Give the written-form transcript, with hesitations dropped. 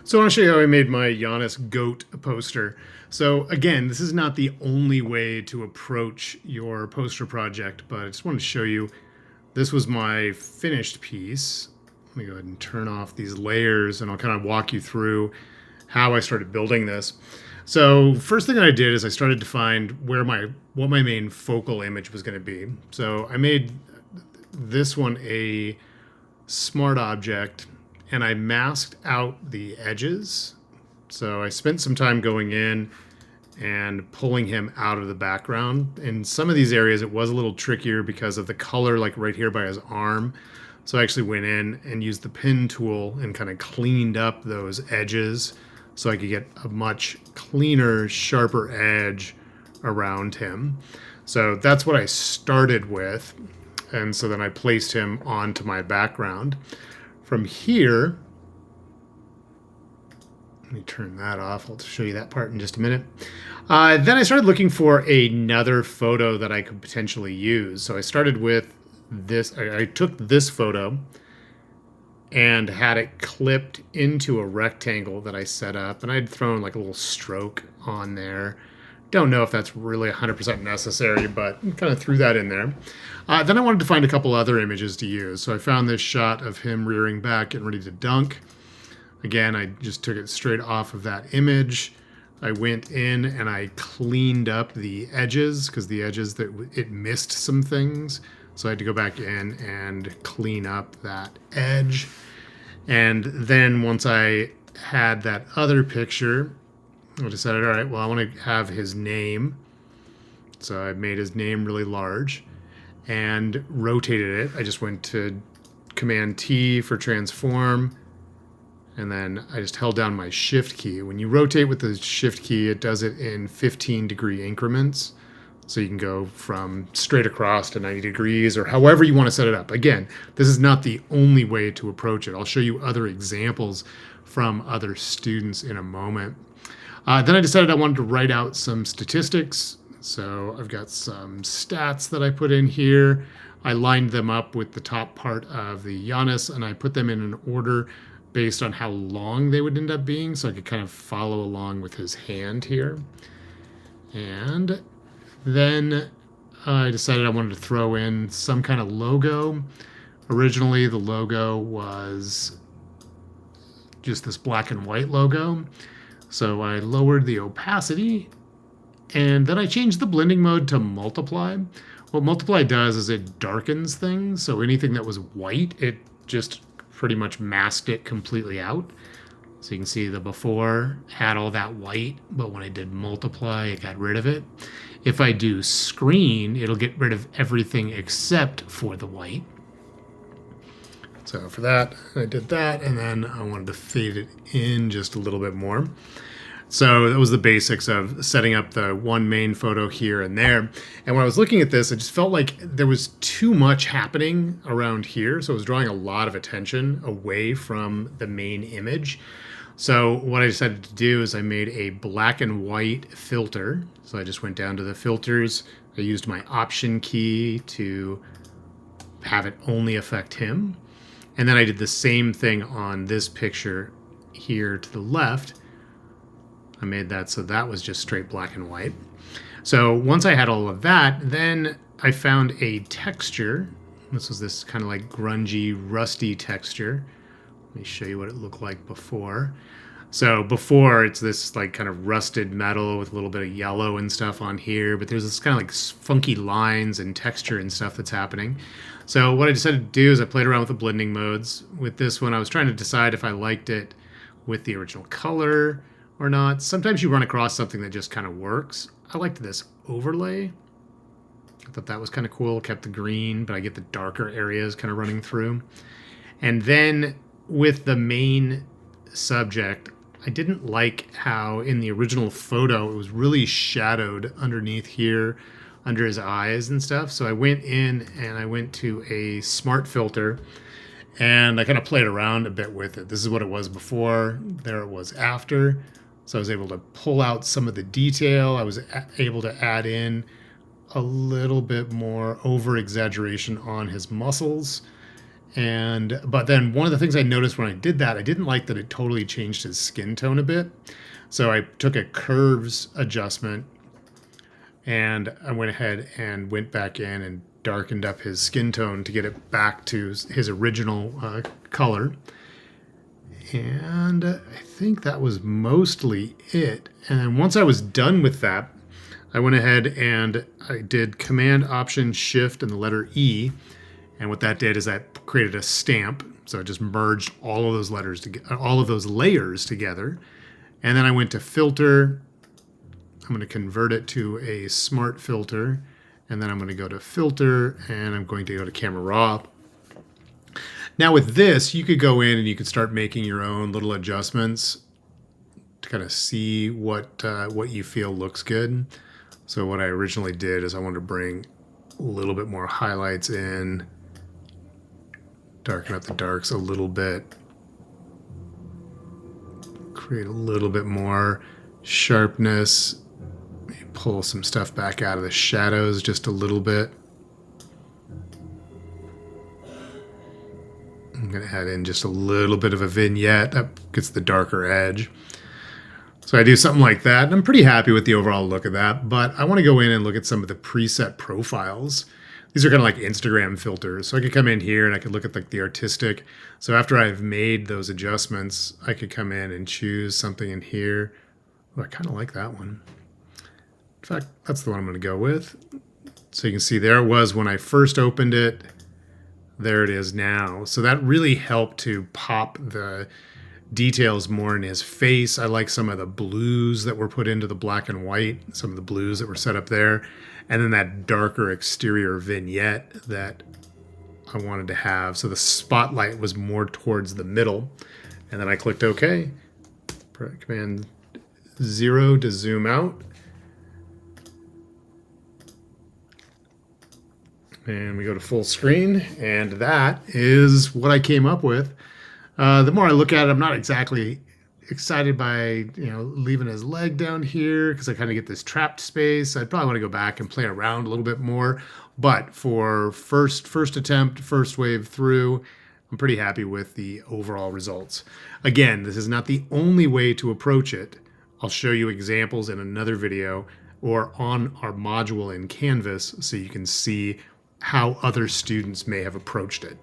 So I want to show you how I made my Giannis goat poster. So again, this is not the only way to approach your poster project, but I just wanted to show you this was my finished piece. Let me go ahead and turn off these layers and I'll kind of walk you through how I started building this. So first thing I did is I started to find what my main focal image was going to be. So I made this one a smart object and I masked out the edges. So I spent some time going in and pulling him out of the background. In some of these areas, it was a little trickier because of the color, like right here by his arm. So I actually went in and used the pen tool and kind of cleaned up those edges so I could get a much cleaner, sharper edge around him. So that's what I started with. And so then I placed him onto my background. From here, let me turn that off. I'll show you that part in just a minute. Then I started looking for another photo that I could potentially use. So I started with this. I took this photo and had it clipped into a rectangle that I set up. And I'd thrown like a little stroke on there. Don't know if that's really 100% necessary, but kind of threw that in there. Then I wanted to find a couple other images to use. So I found this shot of him rearing back, getting ready to dunk. Again, I just took it straight off of that image. I went in and I cleaned up the edges because the edges that it missed some things. So I had to go back in and clean up that edge. And then once I had that other picture, I decided, all right, well, I want to have his name. So I made his name really large and rotated it. I just went to Command T for transform. And then I just held down my shift key. When you rotate with the shift key, it does it in 15-degree increments. So you can go from straight across to 90 degrees or however you want to set it up. Again, this is not the only way to approach it. I'll show you other examples from other students in a moment. Then I decided I wanted to write out some statistics. So I've got some stats that I put in here. I lined them up with the top part of the Giannis and I put them in an order based on how long they would end up being, so I could kind of follow along with his hand here. And then I decided I wanted to throw in some kind of logo. Originally, the logo was just this black and white logo. So I lowered the opacity, and then I changed the blending mode to multiply. What multiply does is it darkens things, so anything that was white, it just pretty much masked it completely out. So you can see the before had all that white, but when I did multiply, it got rid of it. If I do screen, it'll get rid of everything except for the white. So for that, I did that, and then I wanted to fade it in just a little bit more. So that was the basics of setting up the one main photo here and there. And when I was looking at this, I just felt like there was too much happening around here. So it was drawing a lot of attention away from the main image. So what I decided to do is I made a black and white filter. So I just went down to the filters. I used my option key to have it only affect him. And then I did the same thing on this picture here to the left. I made that so that was just straight black and white. So once I had all of that, then I found a texture. This was this kind of like grungy, rusty texture. Let me show you what it looked like before. So before, it's this like kind of rusted metal with a little bit of yellow and stuff on here, but there's this kind of like funky lines and texture and stuff that's happening. So what I decided to do is I played around with the blending modes. With this one, I was trying to decide if I liked it with the original color or not. Sometimes you run across something that just kind of works. I liked this overlay. I thought that was kind of cool. Kept the green, but I get the darker areas kind of running through. And then with the main subject, I didn't like how in the original photo it was really shadowed underneath here, under his eyes and stuff. So I went in and I went to a smart filter and I kind of played around a bit with it. This is what it was before, there it was after. So I was able to pull out some of the detail. I was able to add in a little bit more over exaggeration on his muscles. But then one of the things I noticed when I did that, I didn't like that it totally changed his skin tone a bit. So I took a curves adjustment and I went ahead and went back in and darkened up his skin tone to get it back to his original color. And I think that was mostly it. And then once I was done with that, I went ahead and I did Command Option Shift and the letter E. And what that did is that created a stamp. So it just merged all of those letters together, all of those layers together. And then I went to Filter. I'm going to convert it to a smart filter. And then I'm going to go to Filter and I'm going to go to Camera Raw. Now with this, you could go in and you could start making your own little adjustments to kind of see what you feel looks good. So what I originally did is I wanted to bring a little bit more highlights in, darken up the darks a little bit, create a little bit more sharpness, pull some stuff back out of the shadows just a little bit. I'm going to add in just a little bit of a vignette that gets the darker edge. So I do something like that, and I'm pretty happy with the overall look of that, but I want to go in and look at some of the preset profiles. These are kind of like Instagram filters. So I could come in here and I could look at the artistic. So after I've made those adjustments, I could come in and choose something in here. Oh, I kind of like that one. In fact, that's the one I'm going to go with. So you can see there it was when I first opened it. There it is now. So that really helped to pop the details more in his face. I like some of the blues that were put into the black and white, some of the blues that were set up there, and then that darker exterior vignette that I wanted to have. So the spotlight was more towards the middle. And then I clicked OK. Command 0 to zoom out. And we go to full screen, and that is what I came up with. The more I look at it, I'm not exactly excited by leaving his leg down here because I kind of get this trapped space. I'd probably want to go back and play around a little bit more. But for first attempt, first wave through, I'm pretty happy with the overall results. Again, this is not the only way to approach it. I'll show you examples in another video or on our module in Canvas so you can see how other students may have approached it.